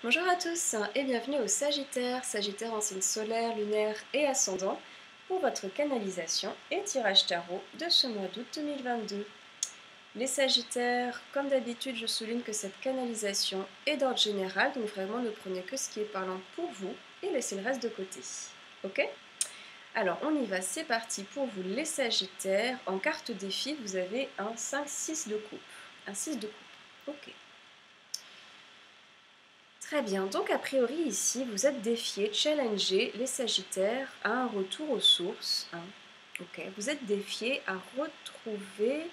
Bonjour à tous et bienvenue au Sagittaire, Sagittaire en signe solaire, lunaire et ascendant pour votre canalisation et tirage tarot de ce mois d'août 2022. Les Sagittaires, comme d'habitude, je souligne que cette canalisation est d'ordre général, donc vraiment ne prenez que ce qui est parlant pour vous et laissez le reste de côté. Ok? Alors on y va, c'est parti pour vous les Sagittaires. En carte défi, vous avez un 5-6 de coupe. Un 6 de coupe. Ok. Très bien, donc a priori ici, vous êtes défiés, challengés, les Sagittaires, à un retour aux sources. Ok, vous êtes défiés à retrouver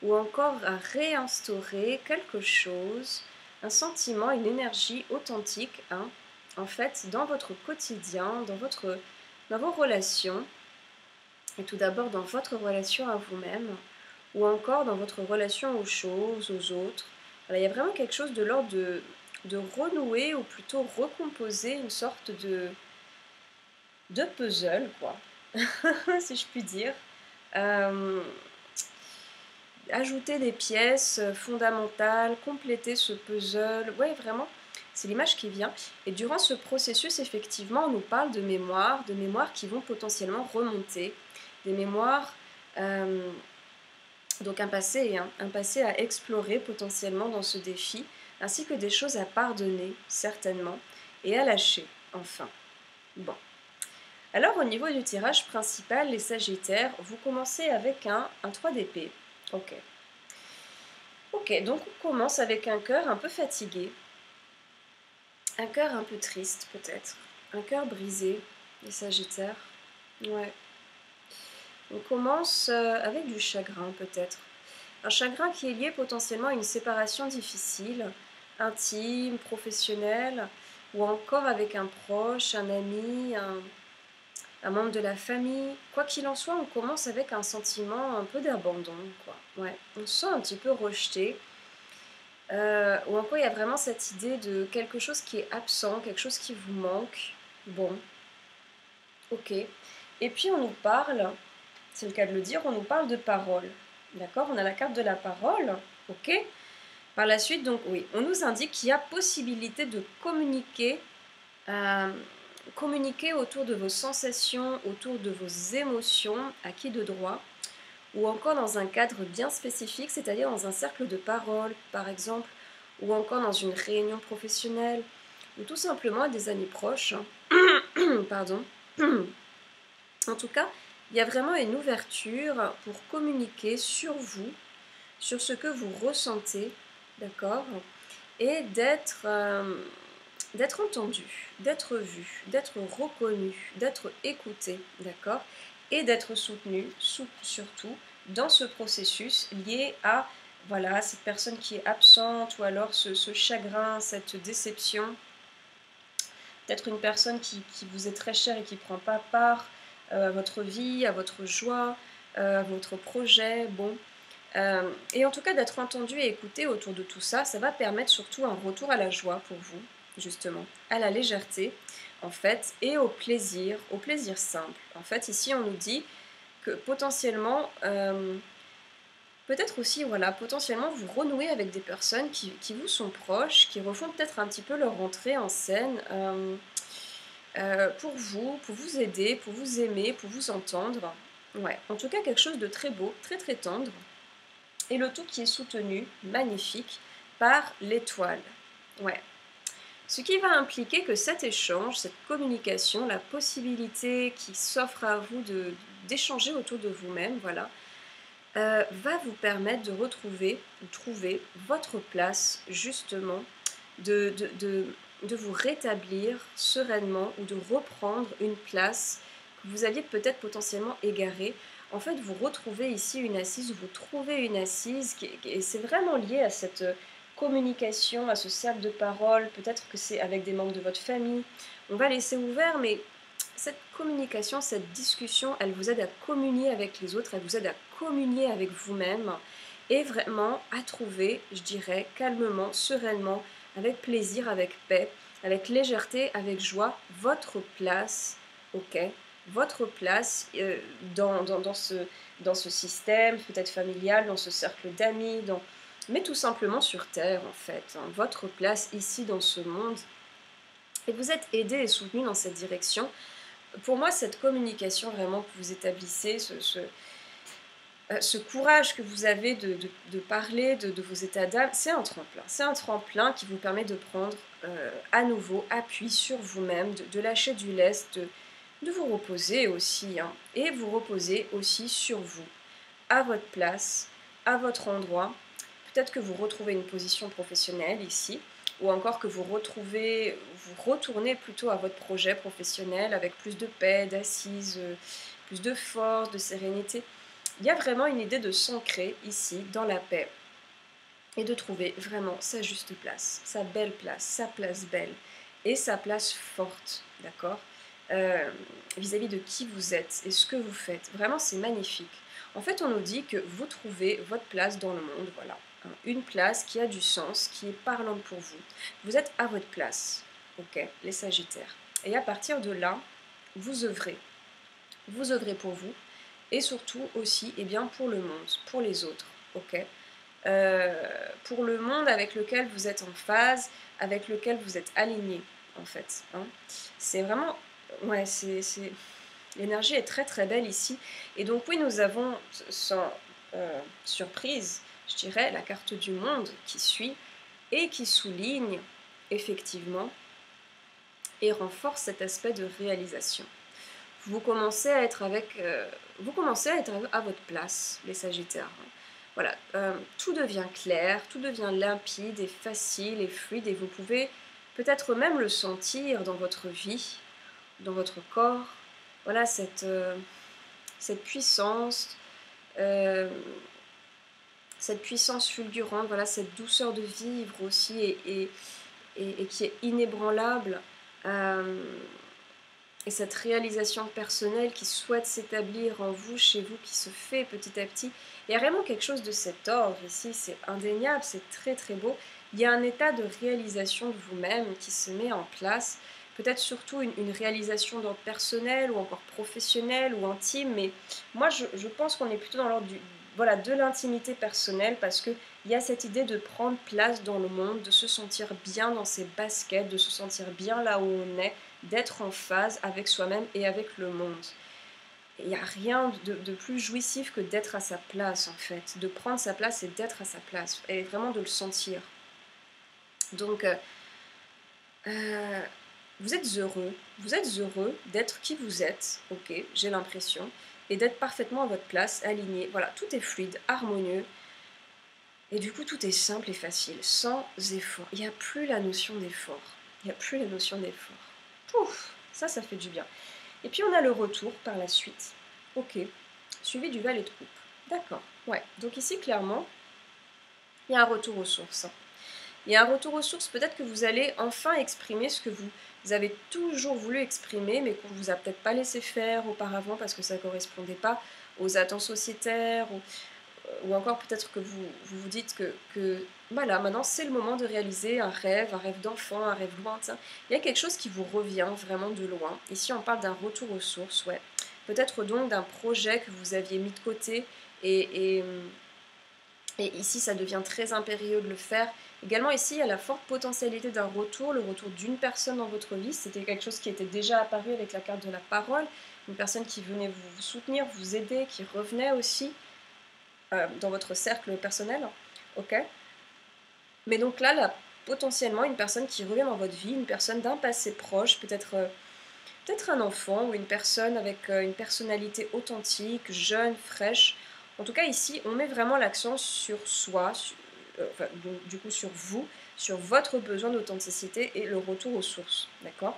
ou encore à réinstaurer quelque chose, un sentiment, une énergie authentique, en fait, dans votre quotidien, dans vos relations, et tout d'abord dans votre relation à vous-même, ou encore dans votre relation aux choses, aux autres. Voilà, il y a vraiment quelque chose de l'ordre de renouer, ou plutôt recomposer une sorte de puzzle, quoi, si je puis dire. Ajouter des pièces fondamentales, compléter ce puzzle, ouais, vraiment, c'est l'image qui vient. Et durant ce processus, effectivement, on nous parle de mémoires qui vont potentiellement remonter, des mémoires, donc un passé à explorer potentiellement dans ce défi, ainsi que des choses à pardonner, certainement, et à lâcher, enfin. Bon. Alors au niveau du tirage principal, les Sagittaires, vous commencez avec un 3 d'épée. Ok. Ok, donc on commence avec un cœur un peu fatigué, un cœur un peu triste peut-être, un cœur brisé, les Sagittaires. Ouais. On commence avec du chagrin peut-être. Un chagrin qui est lié potentiellement à une séparation difficile, intime, professionnelle, ou encore avec un proche, un ami, un membre de la famille. Quoi qu'il en soit, on commence avec un sentiment un peu d'abandon, quoi. Ouais, on se sent un petit peu rejeté. Ou encore il y a vraiment cette idée de quelque chose qui est absent, quelque chose qui vous manque. Bon, ok. Et puis on nous parle, c'est le cas de le dire, on nous parle de parole. D'accord? On a la carte de la parole, ok? Par la suite, donc oui, on nous indique qu'il y a possibilité de euh, communiquer autour de vos sensations, autour de vos émotions, à qui de droit, ou encore dans un cadre bien spécifique, c'est-à-dire dans un cercle de parole, par exemple, ou encore dans une réunion professionnelle, ou tout simplement à des amis proches. Pardon. En tout cas, il y a vraiment une ouverture pour communiquer sur vous, sur ce que vous ressentez, d'accord, et d'être entendu, d'être vu, d'être reconnu, d'être écouté, d'accord, et d'être soutenu, surtout, dans ce processus lié à, voilà, cette personne qui est absente, ou alors ce chagrin, cette déception, peut-être une personne qui vous est très chère et qui ne prend pas part à votre vie, à votre joie, à votre projet, bon. Et en tout cas, d'être entendu et écouté autour de tout ça, ça va permettre surtout un retour à la joie pour vous, justement, à la légèreté, en fait, et au plaisir simple. En fait, ici, on nous dit que potentiellement, peut-être aussi, voilà, potentiellement, vous renouez avec des personnes qui vous sont proches, qui refont peut-être un petit peu leur entrée en scène pour vous aider, pour vous aimer, pour vous entendre. Ouais, en tout cas, quelque chose de très beau, très très tendre. Et le tout qui est soutenu, magnifique, par l'étoile. Ouais. Ce qui va impliquer que cet échange, cette communication, la possibilité qui s'offre à vous d'échanger autour de vous-même, voilà, va vous permettre de retrouver ou trouver votre place, justement, de, de, de, de vous rétablir sereinement, ou de reprendre une place que vous aviez peut-être potentiellement égarée. En fait, vous retrouvez ici une assise, vous trouvez une assise, et c'est vraiment lié à cette communication, à ce cercle de parole. Peut-être que c'est avec des membres de votre famille. On va laisser ouvert, mais cette communication, cette discussion, elle vous aide à communier avec les autres, elle vous aide à communier avec vous-même, et vraiment à trouver, je dirais, calmement, sereinement, avec plaisir, avec paix, avec légèreté, avec joie, votre place, ok, votre place dans ce système, peut-être familial, dans ce cercle d'amis, mais tout simplement sur Terre, en fait, hein, votre place ici dans ce monde, Et vous êtes aidé et soutenu dans cette direction. Pour moi, cette communication vraiment que vous établissez, ce courage que vous avez de parler de vos états d'âme, c'est un tremplin. C'est un tremplin qui vous permet de prendre à nouveau appui sur vous-même, de lâcher du lest, de vous reposer aussi, hein, et vous reposer aussi sur vous, à votre place, à votre endroit. Peut-être que vous retrouvez une position professionnelle ici, ou encore que vous retournez plutôt à votre projet professionnel avec plus de paix, d'assises, plus de force, de sérénité. Il y a vraiment une idée de s'ancrer ici dans la paix et de trouver vraiment sa juste place, sa place belle et sa place forte, d'accord, vis-à-vis de qui vous êtes et ce que vous faites. Vraiment, c'est magnifique. En fait, on nous dit que vous trouvez votre place dans le monde, voilà. Hein, une place qui a du sens, qui est parlante pour vous. Vous êtes à votre place, ok, les Sagittaires. Et à partir de là, vous œuvrez. Vous œuvrez pour vous et surtout aussi eh bien, pour le monde, pour les autres, ok, pour le monde avec lequel vous êtes en phase, avec lequel vous êtes aligné, en fait. Hein. C'est vraiment... Ouais, l'énergie est très très belle ici. Et donc oui, nous avons, sans surprise, je dirais, la carte du monde qui suit et qui souligne, effectivement, et renforce cet aspect de réalisation. Vous commencez à être à votre place, les Sagittaires. Voilà, tout devient clair, tout devient limpide et facile et fluide et vous pouvez peut-être même le sentir dans votre vie, dans votre corps. Voilà, cette puissance, euh, cette puissance fulgurante, voilà, cette douceur de vivre aussi et qui est inébranlable. Et cette réalisation personnelle qui souhaite s'établir en vous, chez vous, qui se fait petit à petit. Il y a vraiment quelque chose de cet ordre ici, c'est indéniable, c'est très très beau. Il y a un état de réalisation de vous-même qui se met en place, peut-être surtout une réalisation d'ordre personnel ou encore professionnel ou intime, mais moi je pense qu'on est plutôt dans l'ordre voilà, de l'intimité personnelle parce qu'il y a cette idée de prendre place dans le monde, de se sentir bien dans ses baskets, de se sentir bien là où on est, d'être en phase avec soi-même et avec le monde. Il n'y a rien de plus jouissif que d'être à sa place, en fait. De prendre sa place et d'être à sa place. Et vraiment de le sentir. Donc, vous êtes heureux. Vous êtes heureux d'être qui vous êtes, ok, j'ai l'impression. Et d'être parfaitement à votre place, aligné. Voilà, tout est fluide, harmonieux. Et du coup, tout est simple et facile, sans effort. Il n'y a plus la notion d'effort. Il n'y a plus la notion d'effort. Pouf, ça fait du bien. Et puis on a le retour par la suite. Ok, suivi du valet de coupe. D'accord, ouais. Donc ici, clairement, il y a un retour aux sources. Il y a un retour aux sources, peut-être que vous allez enfin exprimer ce que vous avez toujours voulu exprimer, mais qu'on ne vous a peut-être pas laissé faire auparavant parce que ça ne correspondait pas aux attentes sociétaires, ou encore peut-être que vous dites que voilà, maintenant c'est le moment de réaliser un rêve d'enfant, un rêve lointain. Il y a quelque chose qui vous revient vraiment de loin. Ici on parle d'un retour aux sources, ouais. Peut-être donc d'un projet que vous aviez mis de côté et ici ça devient très impérieux de le faire. Également ici il y a la forte potentialité d'un retour, le retour d'une personne dans votre vie. C'était quelque chose qui était déjà apparu avec la carte de la parole, une personne qui venait vous soutenir, vous aider, qui revenait aussi dans votre cercle personnel, ok. Mais donc là, potentiellement une personne qui revient dans votre vie, une personne d'un passé proche, peut-être un enfant ou une personne avec une personnalité authentique, jeune, fraîche. En tout cas ici, on met vraiment l'accent sur soi, enfin, donc, du coup sur vous, sur votre besoin d'authenticité et le retour aux sources, d'accord.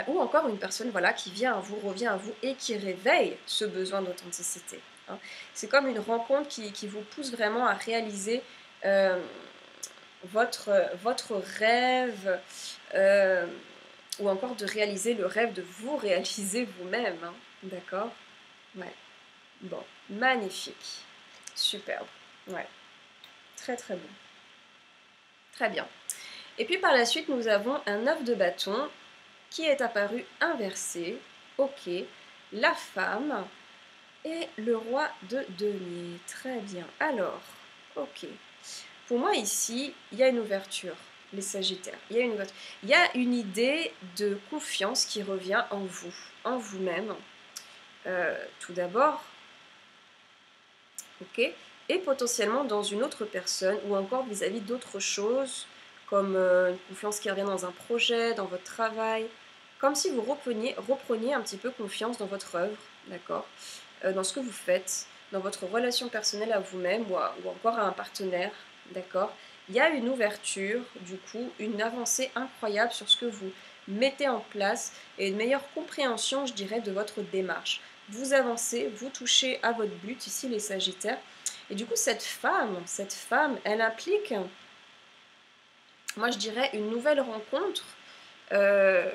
Ou encore une personne voilà, qui vient à vous, revient à vous et qui réveille ce besoin d'authenticité. Hein. C'est comme une rencontre qui vous pousse vraiment à réaliser votre rêve ou encore de réaliser le rêve de vous réaliser vous-même. Hein. D'accord. Ouais. Bon, magnifique. Superbe. Ouais. Très très bon. Très bien. Et puis par la suite, nous avons un 9 de bâton qui est apparu inversé. Ok. La femme et le roi de denier. Très bien. Alors, ok. Pour moi ici, il y a une ouverture. les Sagittaires. Il y a une idée de confiance qui revient en vous-même. Tout d'abord, ok, et potentiellement dans une autre personne ou encore vis-à-vis d'autres choses, comme une confiance qui revient dans un projet, dans votre travail, comme si vous repreniez un petit peu confiance dans votre œuvre, d'accord, dans ce que vous faites, dans votre relation personnelle à vous-même ou encore à un partenaire, d'accord. Il y a une ouverture, du coup, une avancée incroyable sur ce que vous mettez en place et une meilleure compréhension, je dirais, de votre démarche. Vous avancez, vous touchez à votre but, ici les Sagittaires. Et du coup, cette femme, elle implique, moi je dirais, une nouvelle rencontre, euh,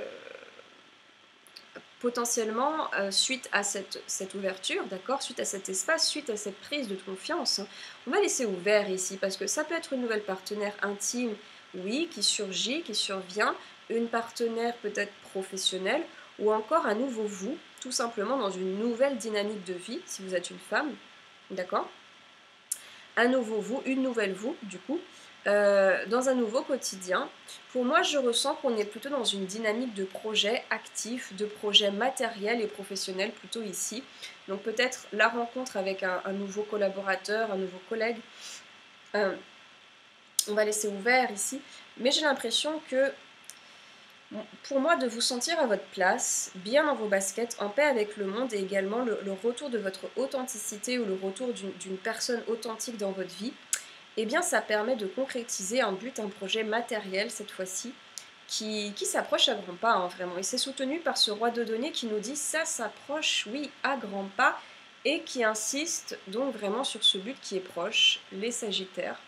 potentiellement suite à cette ouverture, d'accord, suite à cet espace, suite à cette prise de confiance. Hein. On va laisser ouvert ici, parce que ça peut être une nouvelle partenaire intime, oui, qui surgit, qui survient, une partenaire peut-être professionnelle, ou encore un nouveau vous, tout simplement dans une nouvelle dynamique de vie, si vous êtes une femme, d'accord, un nouveau vous, une nouvelle vous, du coup, dans un nouveau quotidien. Pour moi, je ressens qu'on est plutôt dans une dynamique de projet actif, de projet matériel et professionnel plutôt ici. Donc peut-être la rencontre avec un nouveau collaborateur, un nouveau collègue. On va laisser ouvert ici. Mais j'ai l'impression que pour moi, de vous sentir à votre place, bien dans vos baskets, en paix avec le monde et également le retour de votre authenticité ou le retour d'une personne authentique dans votre vie, eh bien ça permet de concrétiser un but, un projet matériel cette fois-ci, qui s'approche à grands pas, hein, vraiment. Et c'est soutenu par ce roi de deniers qui nous dit ça s'approche, oui, à grands pas, et qui insiste donc vraiment sur ce but qui est proche, les Sagittaires.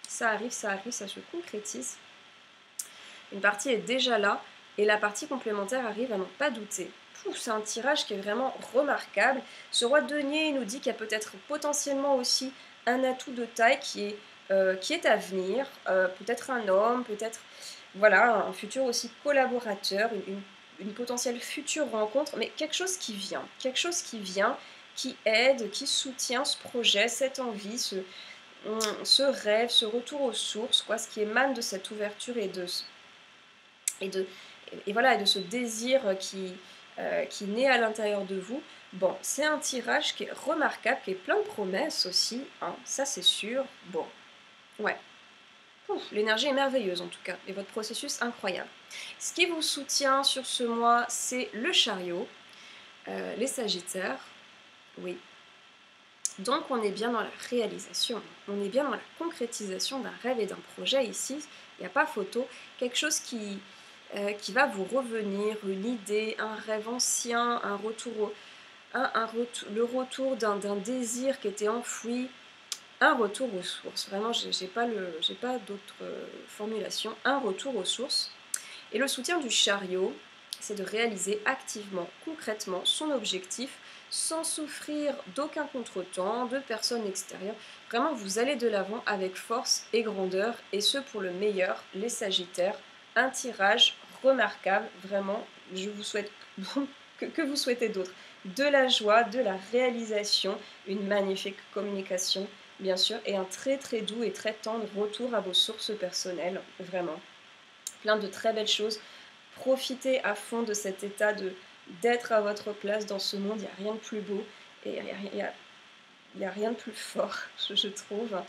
Ça arrive, ça se concrétise. Une partie est déjà là, et la partie complémentaire arrive à n'en pas douter. C'est un tirage qui est vraiment remarquable. Ce roi de denier nous dit qu'il y a peut-être potentiellement aussi un atout de taille qui est à venir, peut-être un homme, peut-être voilà, un futur aussi collaborateur, une potentielle future rencontre, mais quelque chose qui aide, qui soutient ce projet, cette envie, ce rêve, ce retour aux sources, quoi, ce qui émane de cette ouverture et de, voilà, et de ce désir qui naît à l'intérieur de vous. Bon, c'est un tirage qui est remarquable, qui est plein de promesses aussi, hein, ça c'est sûr. Bon, ouais. L'énergie est merveilleuse en tout cas, et votre processus incroyable. Ce qui vous soutient sur ce mois, c'est le chariot, les Sagittaires, oui. Donc on est bien dans la réalisation, on est bien dans la concrétisation d'un rêve et d'un projet ici, il n'y a pas photo, quelque chose qui va vous revenir, une idée, un rêve ancien, le retour d'un désir qui était enfoui, un retour aux sources. Vraiment, j'ai pas d'autre formulation. Un retour aux sources. Et le soutien du chariot, c'est de réaliser activement, concrètement son objectif, sans souffrir d'aucun contretemps, de personnes extérieures. Vraiment, vous allez de l'avant avec force et grandeur, et ce pour le meilleur, les Sagittaires. Un tirage remarquable, vraiment, je vous souhaite que vous souhaitez d'autres. De la joie, de la réalisation, une magnifique communication, bien sûr, et un très très doux et très tendre retour à vos sources personnelles, vraiment. Plein de très belles choses. Profitez à fond de cet état d'être à votre place dans ce monde. Il n'y a rien de plus beau et il n'y a rien de plus fort, je trouve.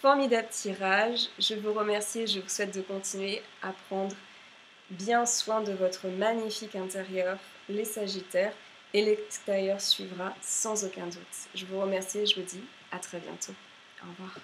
Formidable tirage. Je vous remercie et je vous souhaite de continuer à prendre bien soin de votre magnifique intérieur, les Sagittaires, et l'extérieur suivra sans aucun doute. Je vous remercie et je vous dis à très bientôt. Au revoir.